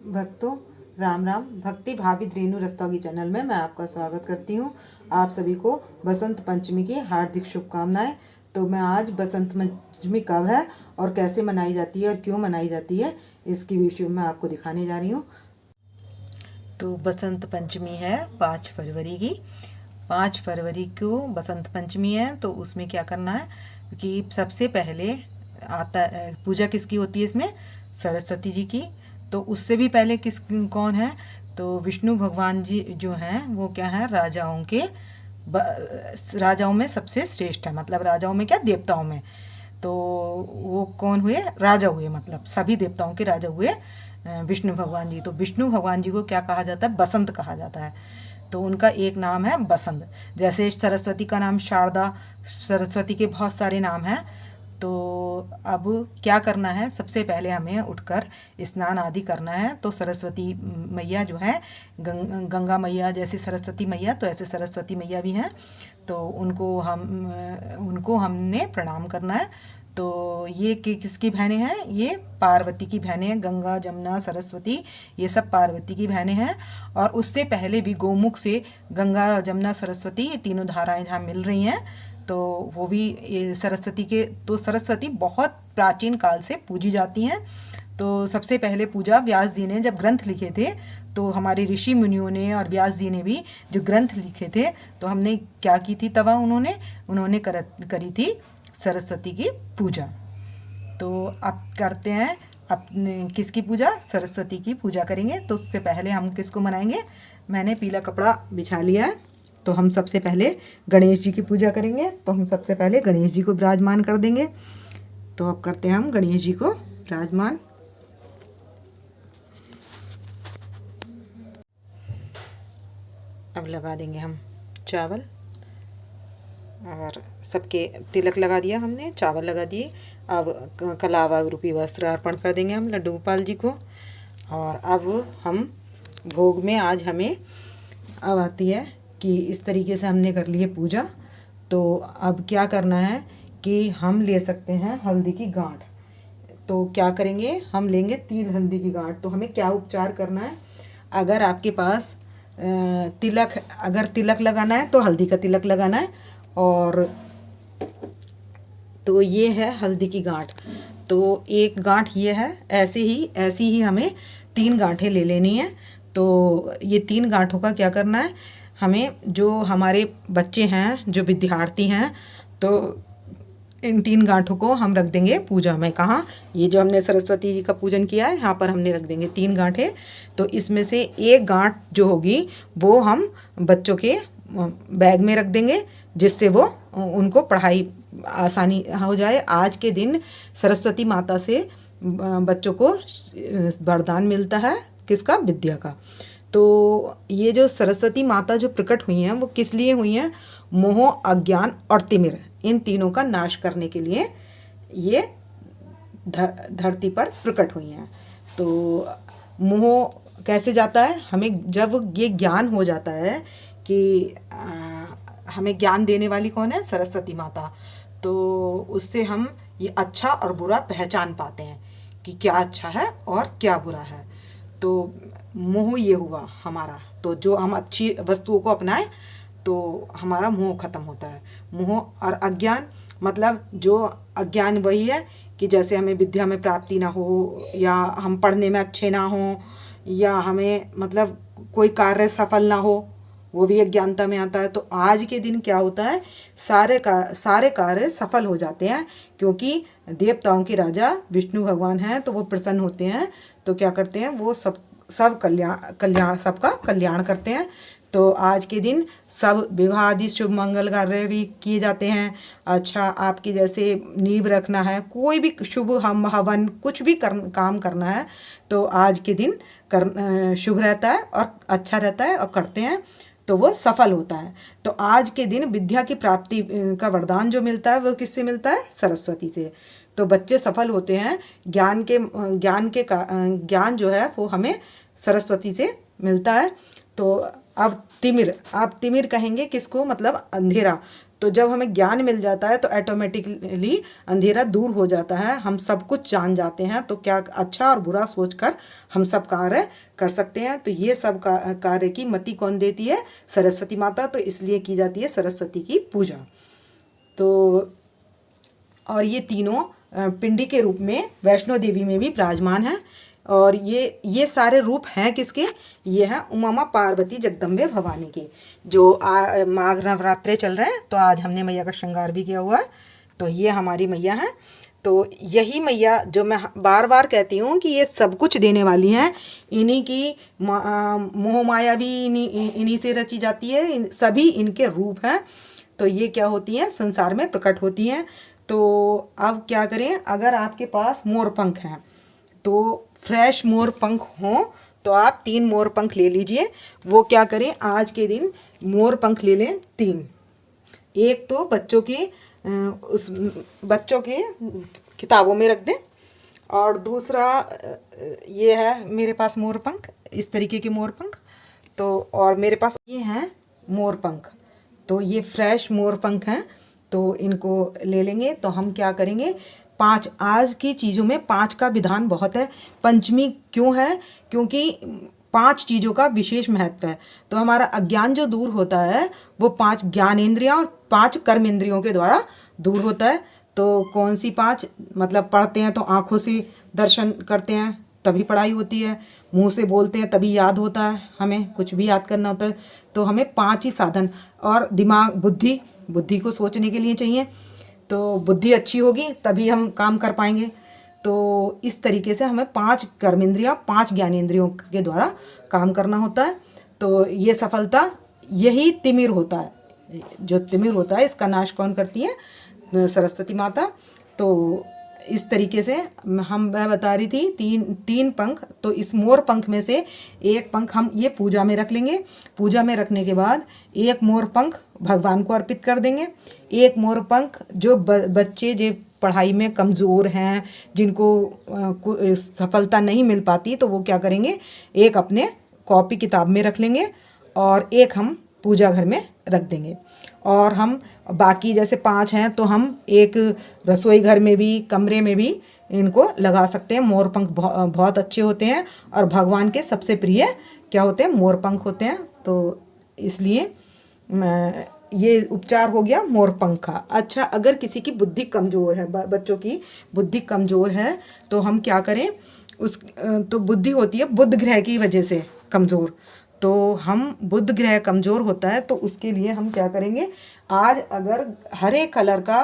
भक्तों, राम राम। भक्ति भावित रेणु रस्तोगी चैनल में मैं आपका स्वागत करती हूँ। आप सभी को बसंत पंचमी की हार्दिक शुभकामनाएं। तो मैं आज बसंत पंचमी कब है और कैसे मनाई जाती है और क्यों मनाई जाती है, इसकी विषय में आपको दिखाने जा रही हूँ। तो बसंत पंचमी है 5 फरवरी की। 5 फरवरी को बसंत पंचमी है। तो उसमें क्या करना है कि सबसे पहले आता पूजा किसकी होती है इसमें? सरस्वती जी की। तो उससे भी पहले कौन है? तो विष्णु भगवान जी जो हैं वो क्या है, राजाओं में सबसे श्रेष्ठ है। मतलब राजाओं में क्या, देवताओं में। तो वो कौन हुए? राजा हुए, मतलब सभी देवताओं के राजा हुए विष्णु भगवान जी। तो विष्णु भगवान जी को क्या कहा जाता है? बसंत कहा जाता है। तो उनका एक नाम है बसंत। जैसे सरस्वती का नाम शारदा, सरस्वती के बहुत सारे नाम हैं। तो अब क्या करना है, सबसे पहले हमें उठकर स्नान आदि करना है। तो सरस्वती मैया जो है, गंगा मैया जैसे सरस्वती मैया, तो ऐसे सरस्वती मैया भी हैं। तो उनको हमने प्रणाम करना है। तो ये किसकी बहनें हैं? ये पार्वती की बहनें हैं। गंगा, जमुना, सरस्वती, ये सब पार्वती की बहनें हैं। और उससे पहले भी गौमुख से गंगा, जमुना, सरस्वती, ये तीनों धाराएं जहाँ मिल रही हैं, तो वो भी सरस्वती के। तो सरस्वती बहुत प्राचीन काल से पूजी जाती हैं। तो सबसे पहले पूजा व्यास जी ने जब ग्रंथ लिखे थे, तो हमारे ऋषि मुनियों ने और व्यास जी ने भी जो ग्रंथ लिखे थे, तो हमने क्या की थी तब उन्होंने करी थी सरस्वती की पूजा। तो अब करते हैं अपने किसकी पूजा? सरस्वती की पूजा करेंगे। तो उससे पहले हम किसको मनाएंगे? मैंने पीला कपड़ा बिछा लिया है। तो हम सबसे पहले गणेश जी की पूजा करेंगे। तो हम सबसे पहले गणेश जी को विराजमान कर देंगे। तो अब करते हैं हम गणेश जी को विराजमान। अब लगा देंगे हम चावल, और सबके तिलक लगा दिया हमने, चावल लगा दिए। अब कलावा रूपी वस्त्र अर्पण कर देंगे हम लड्डू गोपाल जी को। और अब हम भोग में आज हमें अब आती है कि इस तरीके से हमने कर ली है पूजा। तो अब क्या करना है कि हम ले सकते हैं हल्दी की गांठ। तो क्या करेंगे, हम लेंगे 3 हल्दी की गांठ। तो हमें क्या उपचार करना है? अगर आपके पास अगर तिलक लगाना है तो हल्दी का तिलक लगाना है। और तो ये है हल्दी की गांठ। तो एक गांठ ये है, ऐसी ही हमें 3 गांठें ले लेनी है। तो ये 3 गांठों का क्या करना है, हमें जो हमारे बच्चे हैं, जो विद्यार्थी हैं, तो इन 3 गांठों को हम रख देंगे पूजा में। कहाँ? ये जो हमने सरस्वती जी का पूजन किया है, यहाँ पर हमने रख देंगे 3 गांठें। तो इसमें से एक गांठ जो होगी वो हम बच्चों के बैग में रख देंगे, जिससे वो उनको पढ़ाई आसानी हो जाए। आज के दिन सरस्वती माता से बच्चों को वरदान मिलता है, किसका? विद्या का। तो ये जो सरस्वती माता जो प्रकट हुई हैं वो किस लिए हुई हैं? मोह, अज्ञान और तिमिर, इन तीनों का नाश करने के लिए ये धरती पर प्रकट हुई हैं। तो मोह कैसे जाता है? हमें जब ये ज्ञान हो जाता है कि हमें ज्ञान देने वाली कौन है? सरस्वती माता। तो उससे हम ये अच्छा और बुरा पहचान पाते हैं कि क्या अच्छा है और क्या बुरा है। तो मोह ये हुआ हमारा। तो जो हम अच्छी वस्तुओं को अपनाएं तो हमारा मोह खत्म होता है। मोह और अज्ञान, मतलब जो अज्ञान वही है कि जैसे हमें विद्या में प्राप्ति ना हो, या हम पढ़ने में अच्छे ना हो, या हमें मतलब कोई कार्य सफल ना हो, वो भी अज्ञानता में आता है। तो आज के दिन क्या होता है, सारे कार्य सफल हो जाते हैं, क्योंकि देवताओं के राजा विष्णु भगवान हैं, तो वो प्रसन्न होते हैं। तो क्या करते हैं, वो सब कल्याण सबका कल्याण करते हैं। तो आज के दिन सब विवाह आदि शुभ मंगल कार्य भी किए जाते हैं। अच्छा, आपकी जैसे नींव रखना है, कोई भी शुभ हवन कुछ भी काम करना है, तो आज के दिन शुभ रहता है और अच्छा रहता है, और करते हैं तो वो सफल होता है। तो आज के दिन विद्या की प्राप्ति का वरदान जो मिलता है वो किससे मिलता है? सरस्वती से। तो बच्चे सफल होते हैं। ज्ञान जो है वो हमें सरस्वती से मिलता है। तो अब तिमिर, आप तिमिर कहेंगे किसको? मतलब अंधेरा। तो जब हमें ज्ञान मिल जाता है तो ऑटोमेटिकली अंधेरा दूर हो जाता है, हम सब कुछ जान जाते हैं। तो क्या अच्छा और बुरा सोचकर हम सब कार्य कर सकते हैं। तो ये सब कार्य की मति कौन देती है? सरस्वती माता। तो इसलिए की जाती है सरस्वती की पूजा। तो और ये तीनों पिंडी के रूप में वैष्णो देवी में भी विराजमान है। और ये सारे रूप हैं किसके? ये हैं उमा पार्वती जगदम्बे भवानी के। जो माघ नवरात्रे चल रहे हैं तो आज हमने मैया का श्रृंगार भी किया हुआ है। तो ये हमारी मैया है। तो यही मैया जो मैं बार बार कहती हूँ कि ये सब कुछ देने वाली हैं, इन्हीं की मोह माया भी इन्हीं से रची जाती है, सभी इनके रूप हैं। तो ये क्या होती हैं? संसार में प्रकट होती हैं। तो अब क्या करें? अगर आपके पास मोर पंख हैं तो फ्रेश मोर पंख हों तो आप 3 मोर पंख ले लीजिए। वो क्या करें? आज के दिन मोर पंख ले लें 3। एक तो बच्चों के किताबों में रख दें, और दूसरा ये है मेरे पास मोर पंख, इस तरीके के मोर पंख। तो और मेरे पास ये हैं मोर पंख, तो ये फ्रेश मोर पंख हैं। तो इनको ले लेंगे। तो हम क्या करेंगे? 5, आज की चीज़ों में 5 का विधान बहुत है। पंचमी क्यों है? क्योंकि 5 चीज़ों का विशेष महत्व है। तो हमारा अज्ञान जो दूर होता है वो 5 ज्ञानेंद्रियाँ और 5 कर्मेंद्रियों के द्वारा दूर होता है। तो कौन सी 5? मतलब पढ़ते हैं तो आँखों से दर्शन करते हैं तभी पढ़ाई होती है, मुंह से बोलते हैं तभी याद होता है, हमें कुछ भी याद करना होता है। तो हमें 5 ही साधन, और दिमाग बुद्धि को सोचने के लिए चाहिए। तो बुद्धि अच्छी होगी तभी हम काम कर पाएंगे। तो इस तरीके से हमें 5 कर्मेंद्रियाँ 5 ज्ञानेंद्रियों के द्वारा काम करना होता है। तो ये सफलता, यही तिमिर होता है। जो तिमिर होता है इसका नाश कौन करती है? सरस्वती माता। तो इस तरीके से मैं बता रही थी 3 पंख। तो इस मोर पंख में से एक पंख हम ये पूजा में रख लेंगे। पूजा में रखने के बाद एक मोर पंख भगवान को अर्पित कर देंगे। एक मोर पंख जो बच्चे जो पढ़ाई में कमज़ोर हैं, जिनको सफलता नहीं मिल पाती, तो वो क्या करेंगे? एक अपने कॉपी किताब में रख लेंगे और एक हम पूजा घर में रख देंगे। और हम बाकी जैसे 5 हैं तो हम एक रसोई घर में भी, कमरे में भी इनको लगा सकते हैं। मोर पंख बहुत अच्छे होते हैं और भगवान के सबसे प्रिय क्या होते हैं? मोर पंख होते हैं। तो इसलिए ये उपचार हो गया मोर पंख का। अच्छा, अगर किसी की बुद्धि कमज़ोर है, बच्चों की बुद्धि कमज़ोर है, तो हम क्या करें? तो बुद्धि होती है बुध ग्रह की वजह से कमज़ोर। तो हम बुध ग्रह कमज़ोर होता है तो उसके लिए हम क्या करेंगे? आज अगर हरे कलर का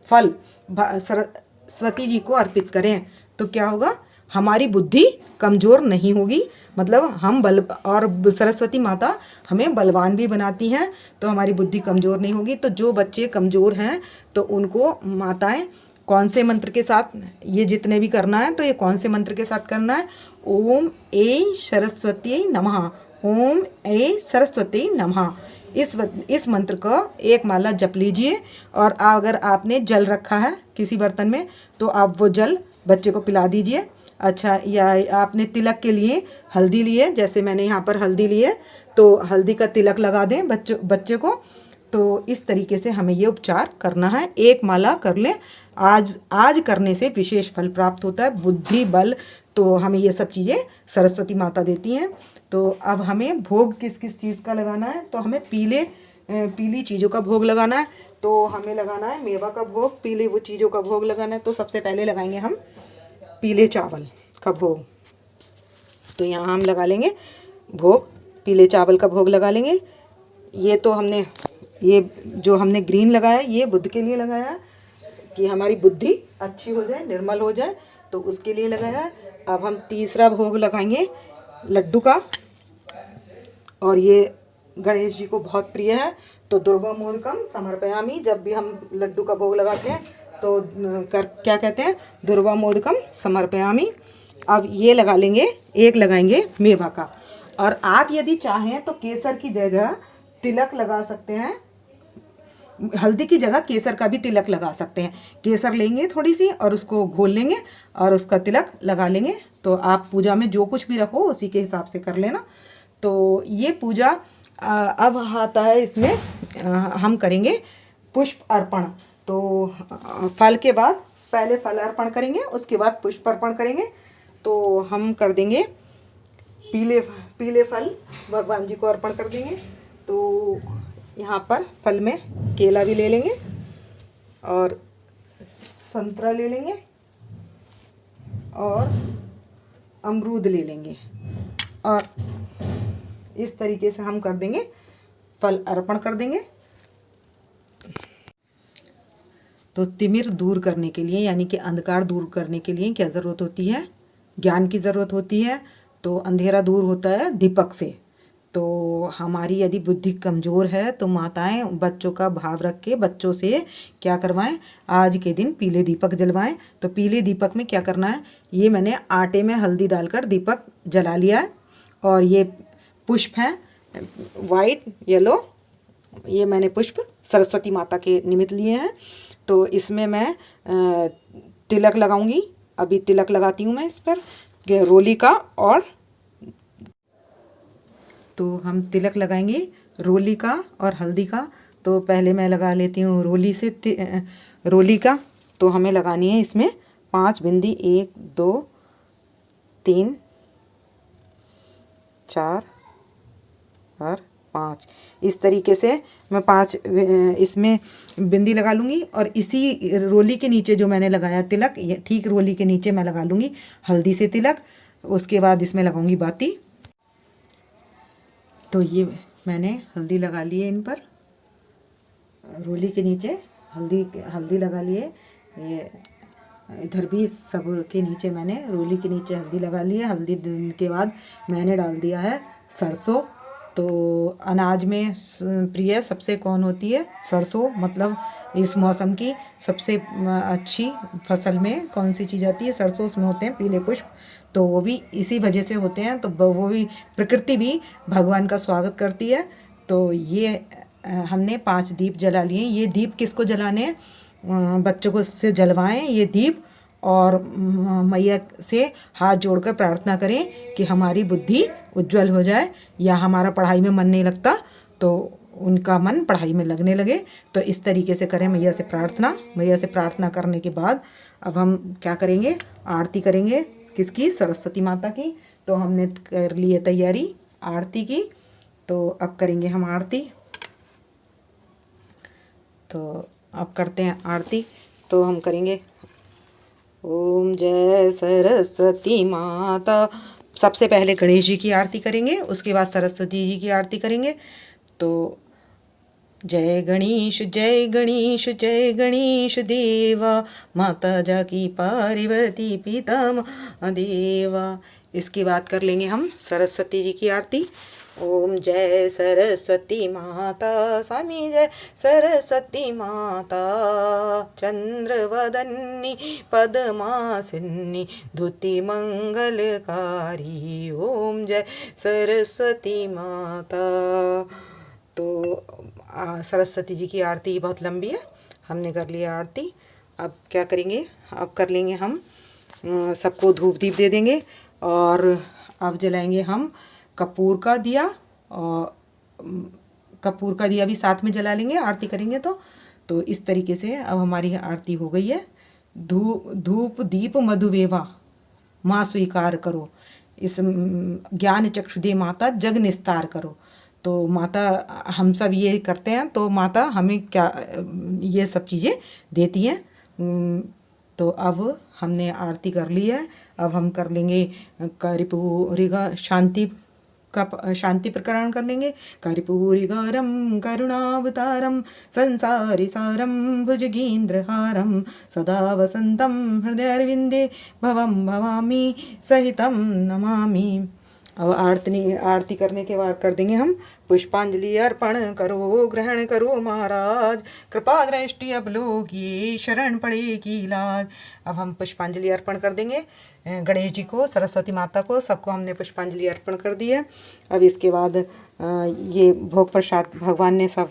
फल सरस्वती जी को अर्पित करें तो क्या होगा? हमारी बुद्धि कमज़ोर नहीं होगी। मतलब हम और सरस्वती माता हमें बलवान भी बनाती हैं, तो हमारी बुद्धि कमज़ोर नहीं होगी। तो जो बच्चे कमज़ोर हैं तो उनको माताएं कौन से मंत्र के साथ, ये जितने भी करना है तो ये कौन से मंत्र के साथ करना है? ओम ऐ सरस्वती नमः, ओम ऐ सरस्वती नमः। इस मंत्र को एक माला जप लीजिए। और अगर आपने जल रखा है किसी बर्तन में तो आप वो जल बच्चे को पिला दीजिए। अच्छा, या आपने तिलक के लिए हल्दी ली है, जैसे मैंने यहाँ पर हल्दी ली है, तो हल्दी का तिलक लगा दें बच्चे को। तो इस तरीके से हमें ये उपचार करना है। एक माला कर लें। आज करने से विशेष फल प्राप्त होता है, बुद्धि बल। तो हमें ये सब चीज़ें सरस्वती माता देती हैं। तो अब हमें भोग किस किस चीज़ का लगाना है? तो हमें पीली चीज़ों का भोग लगाना है। तो हमें लगाना है मेवा का भोग, पीली वो चीज़ों का भोग लगाना है। तो सबसे पहले लगाएंगे हम पीले चावल का भोग। तो यहाँ हम लगा लेंगे भोग, पीले चावल का भोग लगा लेंगे। ये जो हमने ग्रीन लगाया ये बुध के लिए लगाया है कि हमारी बुद्धि अच्छी हो जाए, निर्मल हो जाए, तो उसके लिए लगाया है। अब हम तीसरा भोग लगाएंगे लड्डू का, और ये गणेश जी को बहुत प्रिय है। तो दुर्वा मोदकम समर्पयामि। जब भी हम लड्डू का भोग लगाते हैं तो क्या कहते हैं? दुर्वा मोदकम समर्पयामि। अब ये लगाएंगे मेवा का। और आप यदि चाहें तो केसर की जगह तिलक लगा सकते हैं, हल्दी की जगह केसर का भी तिलक लगा सकते हैं। केसर लेंगे थोड़ी सी और उसको घोल लेंगे और उसका तिलक लगा लेंगे। तो आप पूजा में जो कुछ भी रखो उसी के हिसाब से कर लेना। तो ये पूजा अब आता है इसमें हम करेंगे पुष्प अर्पण। तो फल के बाद पहले फल अर्पण करेंगे, उसके बाद पुष्प अर्पण करेंगे। तो हम कर देंगे पीले फल भगवान जी को अर्पण कर देंगे। तो यहाँ पर फल में केला भी ले लेंगे और संतरा ले लेंगे और अमरूद ले लेंगे और इस तरीके से हम कर देंगे, फल अर्पण कर देंगे। तो तिमिर दूर करने के लिए यानी कि अंधकार दूर करने के लिए क्या ज़रूरत होती है? ज्ञान की ज़रूरत होती है। तो अंधेरा दूर होता है दीपक से। तो हमारी यदि बुद्धि कमज़ोर है तो माताएं बच्चों का भाव रख के बच्चों से क्या करवाएं? आज के दिन पीले दीपक जलवाएं। तो पीले दीपक में क्या करना है? ये मैंने आटे में हल्दी डालकर दीपक जला लिया है और ये पुष्प हैं वाइट येलो, ये मैंने पुष्प सरस्वती माता के निमित्त लिए हैं। तो इसमें मैं तिलक लगाऊंगी। अभी तिलक लगाती हूँ मैं इस पर रोली का। और तो हम तिलक लगाएंगे रोली का और हल्दी का। तो पहले मैं लगा लेती हूँ रोली का। तो हमें लगानी है इसमें 5 बिंदी, 1 2 3 4 और 5। इस तरीके से मैं 5 इसमें बिंदी लगा लूँगी और इसी रोली के नीचे जो मैंने लगाया तिलक, ये ठीक रोली के नीचे मैं लगा लूँगी हल्दी से तिलक। उसके बाद इसमें लगाऊंगी बाती। तो ये मैंने हल्दी लगा ली है इन पर, रोली के नीचे हल्दी लगा ली है। ये इधर भी सब के नीचे मैंने रोली के नीचे हल्दी लगा ली है। हल्दी के बाद मैंने डाल दिया है सरसों। तो अनाज में प्रिय सबसे कौन होती है? सरसों। मतलब इस मौसम की सबसे अच्छी फसल में कौन सी चीज़ आती है? सरसों। उसमें होते हैं पीले पुष्प। तो वो भी इसी वजह से होते हैं। तो वो भी प्रकृति भी भगवान का स्वागत करती है। तो ये हमने 5 दीप जला लिए। ये दीप किसको जलाने हैं? बच्चों को से जलवाएं ये दीप और मैया से हाथ जोड़कर प्रार्थना करें कि हमारी बुद्धि उज्जवल हो जाए, या हमारा पढ़ाई में मन नहीं लगता तो उनका मन पढ़ाई में लगने लगे। तो इस तरीके से करें मैया से प्रार्थना। मैया से प्रार्थना करने के बाद अब हम क्या करेंगे? आरती करेंगे। किसकी? सरस्वती माता की। तो हमने कर ली है तैयारी आरती की। तो अब करेंगे हम आरती। तो अब करते हैं आरती। तो हम करेंगे ओम जय सरस्वती माता। सबसे पहले गणेश जी की आरती करेंगे, उसके बाद सरस्वती जी की आरती करेंगे। तो जय गणेश जय गणेश जय गणेश देवा, माता जाकी पार्वती पिता महादेवा। इसके बाद कर लेंगे हम सरस्वती जी की आरती। ओम जय सरस्वती माता, स्वामी जय सरस्वती माता, चंद्रवदनी पद्मासिनी धुति मंगलकारी। ओम जय सरस्वती माता। तो सरस्वती जी की आरती बहुत लंबी है, हमने कर लिया आरती। अब क्या करेंगे? अब कर लेंगे हम सबको धूप दीप दे देंगे और अब जलाएंगे हम कपूर का दिया। और कपूर का दिया भी साथ में जला लेंगे आरती करेंगे। तो इस तरीके से अब हमारी आरती हो गई है। धूप दीप मधुमेवा माँ स्वीकार करो, इस ज्ञान चक्षु दे माता जग निस्तार करो। तो माता हम सब ये करते हैं तो माता हमें क्या ये सब चीज़ें देती हैं। तो अब हमने आरती कर ली है। अब हम कर लेंगे कर्पूरी शांति प्रकरण कर लेंगे। कर्पूरी गौरम करुणावतारम संसारी सारम भुजगेन्द्रहारम सदा वसंतम हृदयारविंदे भवम भवामी सहितम नमामि। अब आरती करने के बाद कर देंगे हम पुष्पांजलि अर्पण करो ग्रहण करो महाराज, कृपा दृष्टि अब लोग ये शरण पड़ेगी लाज। अब हम पुष्पांजलि अर्पण कर देंगे गणेश जी को, सरस्वती माता को, सबको हमने पुष्पांजलि अर्पण कर दी है। अब इसके बाद ये भोग प्रसाद भगवान ने सब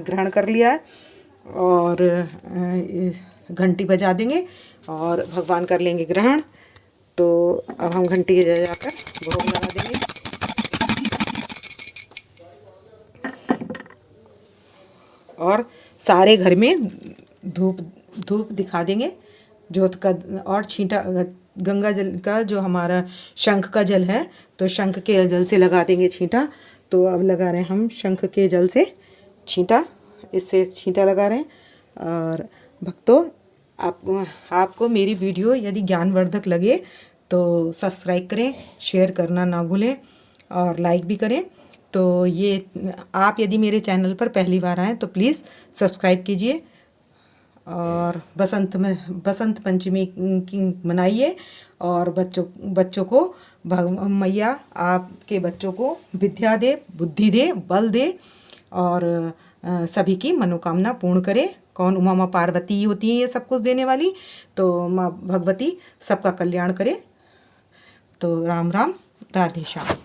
ग्रहण कर लिया है और घंटी बजा देंगे और भगवान कर लेंगे ग्रहण। तो अब हम घंटी जाकर भोग लगा देंगे। सारे घर में धूप धूप दिखा देंगे जोत का। और छींटा गंगा जल का जो हमारा शंख का जल है तो शंख के जल से लगा देंगे छींटा। तो अब लगा रहे हैं हम शंख के जल से छींटा, इससे छींटा लगा रहे हैं। और भक्तों, आपको मेरी वीडियो यदि ज्ञानवर्धक लगे तो सब्सक्राइब करें, शेयर करना ना भूलें और लाइक भी करें। तो ये आप यदि मेरे चैनल पर पहली बार आएँ तो प्लीज़ सब्सक्राइब कीजिए। और बसंत पंचमी की मनाइए और बच्चों को मैया आपके बच्चों को विद्या दे, बुद्धि दे, बल दे और सभी की मनोकामना पूर्ण करे। कौन, उमा माँ पार्वती होती है ये सब कुछ देने वाली, तो माँ भगवती सबका कल्याण करे। तो राम राम, राधे श्याम।